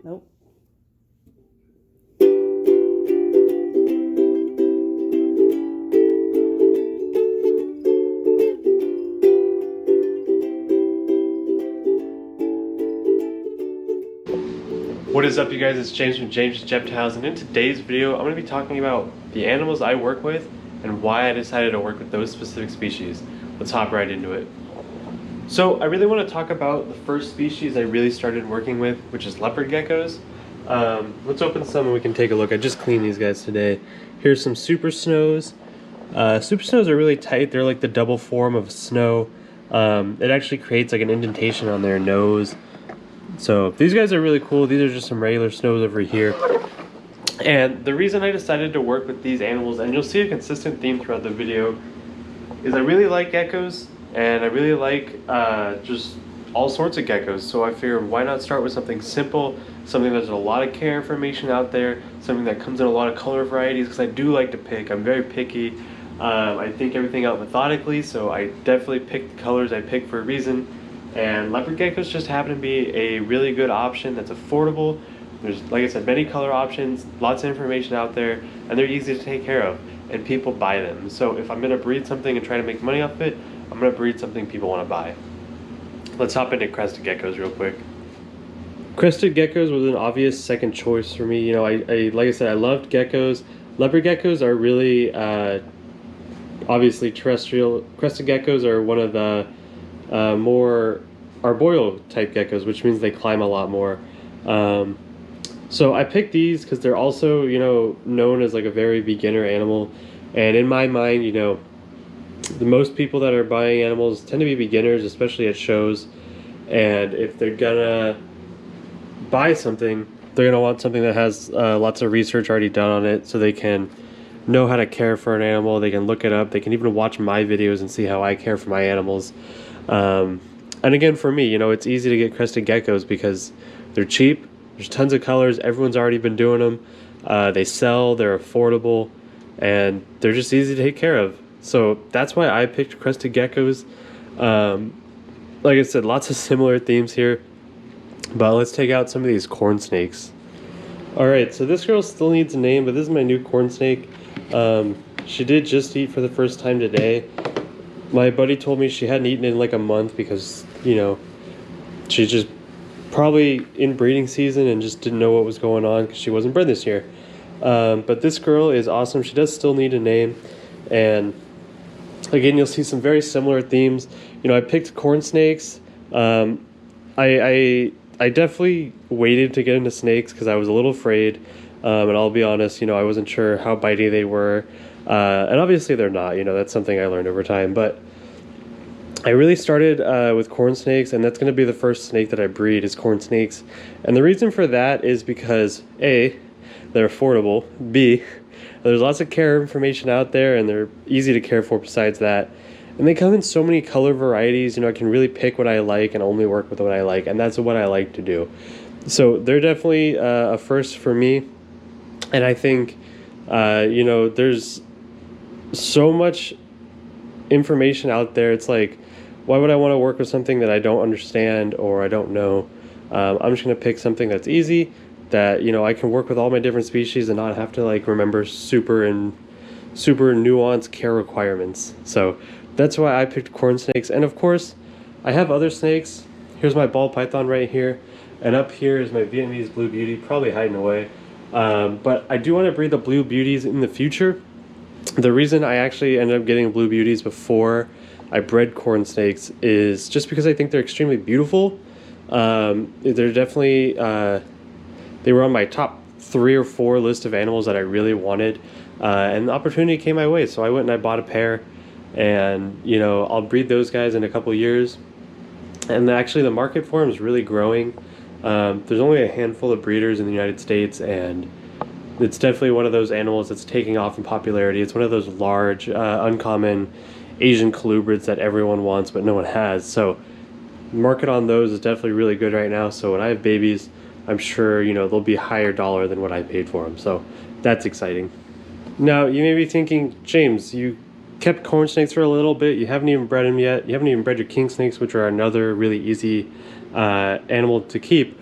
Nope. What is up, you guys? It's James from James' Reptiles, and in today's video I'm going to be talking about the animals I work with and why I decided to work with those specific species. Let's hop right into it. So I really want to talk about the first species I really started working with, which is leopard geckos. Let's open some and we can take a look. I just cleaned these guys today. Here's some super snows. Super snows are really tight. They're like the double form of snow. It actually creates like an indentation on their nose. So these guys are really cool. These are just some regular snows over here. And the reason I decided to work with these animals, and you'll see a consistent theme throughout the video, is I really like geckos, and I really like just all sorts of geckos. So I figured, why not start with something simple, something that's a lot of care information out there, something that comes in a lot of color varieties, because I do like to pick. I'm very picky. I think everything out methodically, so I definitely pick the colors I pick for a reason. And leopard geckos just happen to be a really good option that's affordable. There's, like I said, many color options, lots of information out there, and they're easy to take care of, and people buy them. So if I'm gonna breed something and try to make money off it, I'm gonna breed something people wanna buy. Let's hop into crested geckos real quick. Crested geckos was an obvious second choice for me. You know, I like I said, I loved geckos. Leopard geckos are really, obviously terrestrial. Crested geckos are one of the more arboreal type geckos, which means they climb a lot more. So I picked these because they're also, you know, known as like a very beginner animal. And in my mind, you know, the most people that are buying animals tend to be beginners, especially at shows. And if they're gonna buy something, they're gonna want something that has lots of research already done on it, so they can know how to care for an animal. They can look it up. They can even watch my videos and see how I care for my animals. And again, for me, you know, it's easy to get crested geckos because they're cheap. There's tons of colors. Everyone's already been doing them. They sell. They're affordable, and they're just easy to take care of. So that's why I picked crested geckos. Like I said, lots of similar themes here, but let's take out some of these corn snakes. All right, so this girl still needs a name, but this is my new corn snake. She did just eat for the first time today. My buddy told me she hadn't eaten in like a month because, you know, she's just probably in breeding season and just didn't know what was going on because she wasn't bred this year. But this girl is awesome. She does still need a name. And again, you'll see some very similar themes. You know, I picked corn snakes. I definitely waited to get into snakes because I was a little afraid. And I'll be honest, you know, I wasn't sure how bitey they were. And obviously they're not, you know, that's something I learned over time. But I really started with corn snakes, and that's going to be the first snake that I breed is corn snakes. And the reason for that is because A, they're affordable. B, there's lots of care information out there, and they're easy to care for besides that. And they come in so many color varieties, you know, I can really pick what I like and only work with what I like, and that's what I like to do. So they're definitely a first for me. And I think, you know, there's so much information out there. It's like, why would I want to work with something that I don't understand or I don't know? I'm just going to pick something that's easy, that, you know, I can work with all my different species and not have to like remember super nuanced care requirements. So that's why I picked corn snakes. And of course, I have other snakes. Here's my ball python right here, and up here is my Vietnamese blue beauty, probably hiding away. But I do want to breed the blue beauties in the future. The reason I actually ended up getting blue beauties before I bred corn snakes is just because I think they're extremely beautiful. They're definitely, they were on my top 3 or 4 list of animals that I really wanted. And the opportunity came my way, so I went and I bought a pair. And, you know, I'll breed those guys in a couple years. And actually the market for them is really growing. There's only a handful of breeders in the United States, and it's definitely one of those animals that's taking off in popularity. It's one of those large, uncommon Asian colubrids that everyone wants but no one has. So the market on those is definitely really good right now. So when I have babies, I'm sure, you know, they'll be higher dollar than what I paid for them. So that's exciting. Now, you may be thinking, James, you kept corn snakes for a little bit. You haven't even bred them yet. You haven't even bred your king snakes, which are another really easy animal to keep.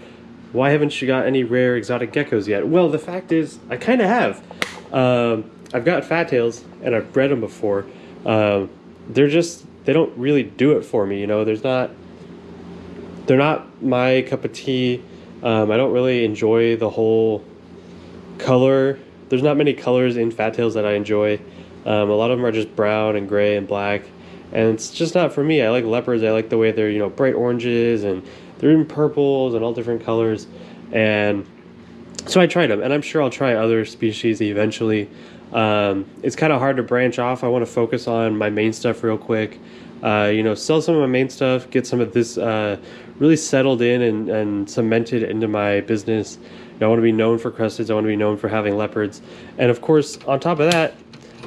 why haven't you got any rare exotic geckos yet? Well, the fact is, I kind of have. I've got fat tails, and I've bred them before. They don't really do it for me, you know. They're not my cup of tea. I don't really enjoy the whole color. There's not many colors in fat tails that I enjoy. A lot of them are just brown and gray and black, and it's just not for me. I like leopards. I like the way they're, you know, bright oranges, and they're in purples and all different colors. And so I tried them, and I'm sure I'll try other species eventually. It's kind of hard to branch off. I want to focus on my main stuff real quick. You know, sell some of my main stuff, get some of this really settled in and cemented into my business. You know, I want to be known for cresteds. I want to be known for having leopards. And of course, on top of that,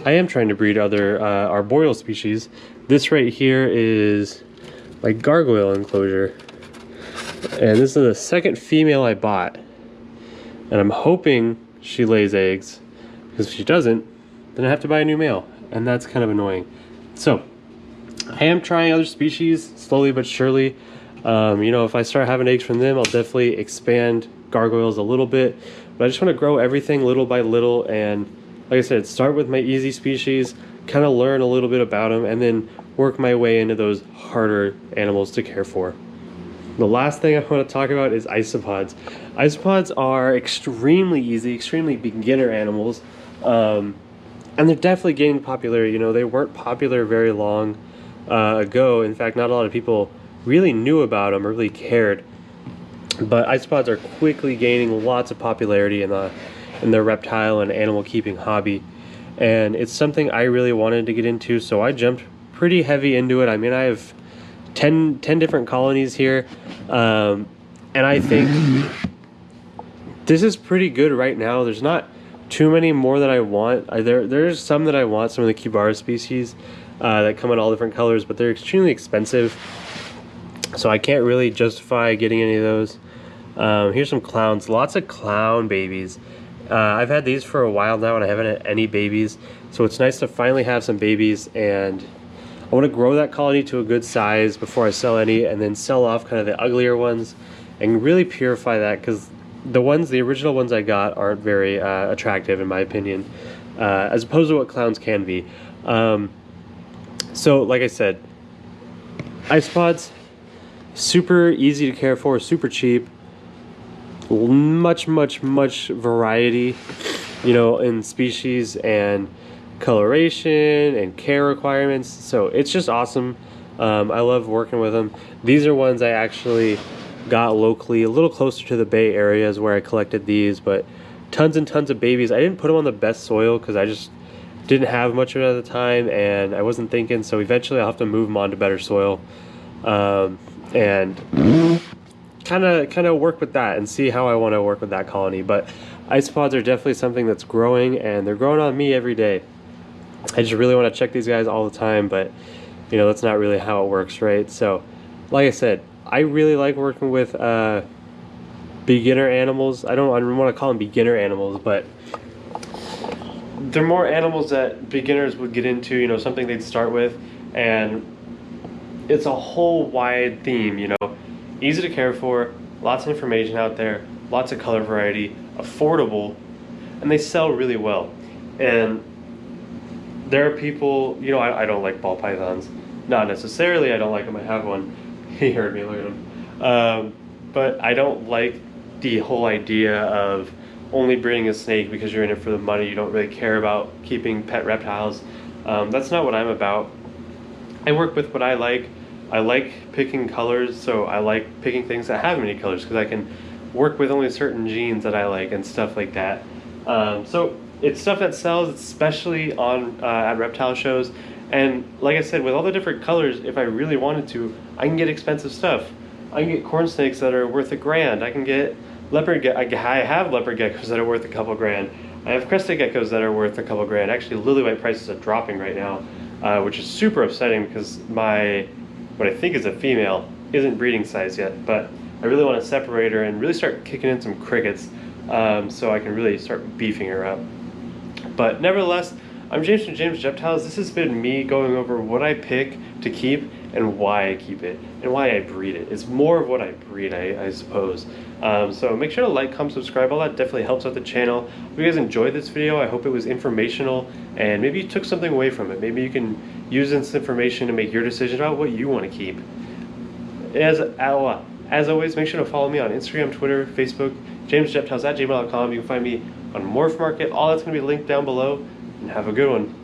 I am trying to breed other arboreal species. This right here is my gargoyle enclosure. And this is the second female I bought. And I'm hoping she lays eggs, because if she doesn't, then I have to buy a new male. And that's kind of annoying. So, I am trying other species slowly but surely. You know, if I start having eggs from them, I'll definitely expand gargoyles a little bit. But I just want to grow everything little by little. And like I said, start with my easy species, kind of learn a little bit about them, and then work my way into those harder animals to care for. The last thing I want to talk about is isopods. Isopods are extremely easy, extremely beginner animals. And they're definitely gaining popularity. You know, they weren't popular very long ago. In fact, not a lot of people really knew about them or really cared. But isopods are quickly gaining lots of popularity in the reptile and animal keeping hobby. And it's something I really wanted to get into, so I jumped pretty heavy into it. I mean, I have 10 different colonies here, and I think this is pretty good right now. There's not too many more that I want. There's some that I want, some of the Kibara species that come in all different colors, but they're extremely expensive, so I can't really justify getting any of those. Here's some clowns, lots of clown babies. I've had these for a while now, and I haven't had any babies, so it's nice to finally have some babies. And I want to grow that colony to a good size before I sell any, and then sell off kind of the uglier ones and really purify that, because the original ones I got aren't very attractive in my opinion, as opposed to what clowns can be. So like I said, isopods, super easy to care for, super cheap, much variety, you know, in species and coloration and care requirements. So it's just awesome. I love working with them. These are ones I actually got locally, a little closer to the Bay Area is where I collected these, but tons and tons of babies. I didn't put them on the best soil because I just didn't have much of it at the time, and I wasn't thinking, so eventually I'll have to move them on to better soil, and kind of work with that and see how I want to work with that colony. But isopods are definitely something that's growing, and they're growing on me every day. I just really want to check these guys all the time, but you know, that's not really how it works, right? So like I said, I really like working with beginner animals. I don't want to call them beginner animals, but they're more animals that beginners would get into, you know, something they'd start with, and it's a whole wide theme, you know. Easy to care for, lots of information out there, lots of color variety, affordable, and they sell really well. And there are people, you know, I don't like ball pythons. Not necessarily, I don't like them, I have one. He heard me, look at him. But I don't like the whole idea of only breeding a snake because you're in it for the money. You don't really care about keeping pet reptiles. That's not what I'm about. I work with what I like. I like picking colors, so I like picking things that have many colors because I can work with only certain genes that I like and stuff like that. So it's stuff that sells, especially on at reptile shows. And like I said, with all the different colors, if I really wanted to, I can get expensive stuff. I can get corn snakes that are worth $1,000. I can get I have leopard geckos that are worth a couple grand. I have crested geckos that are worth a couple grand. Actually, lily white prices are dropping right now, which is super upsetting because what I think is a female isn't breeding size yet. But I really want to separate her and really start kicking in some crickets, so I can really start beefing her up. But nevertheless, I'm James from James Reptiles. This has been me going over what I pick to keep and why I keep it and why I breed it. It's more of what I breed, I suppose. So make sure to like, comment, subscribe. All that definitely helps out the channel. If you guys enjoyed this video, I hope it was informational and maybe you took something away from it. Maybe you can use this information to make your decision about what you want to keep. As always, make sure to follow me on Instagram, Twitter, Facebook, jamesreptiles@gmail.com. You can find me on MorphMarket. All that's going to be linked down below. And have a good one.